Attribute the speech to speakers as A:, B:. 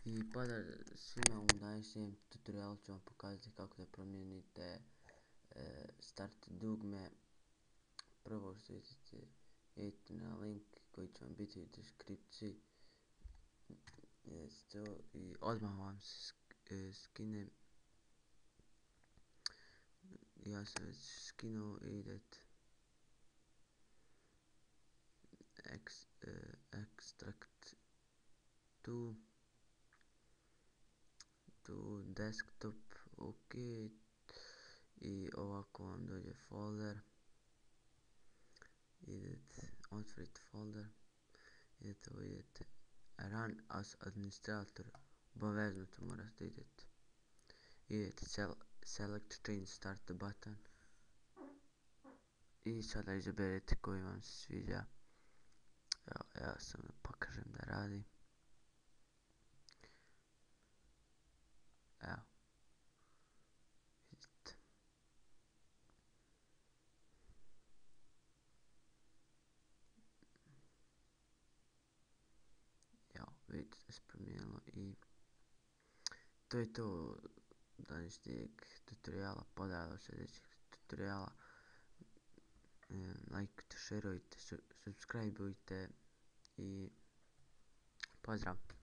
A: I pozdrav svima, u današnjem tutorialu ću vam pokazati kako da promijenite start dugme. Prvo što idete na link koji će vam biti u deskripciji i odmah vam se skine. Ja sam već skinuo i idete extract to desktop, ok, i ovako vam dođe folder, idete otvoriti folder, idete run as administrator, obavezno to morate idete select change start button i sada izaberete koji vam se sviđa. Evo, ja sam pokažem da radi. Evo, vidite. Evo, vidite da se promijenilo i to je to današnjeg tutoriala. Pozdrav do sljedećeg tutoriala. Lajkujte, šerujte, subscribeujte i pozdrav.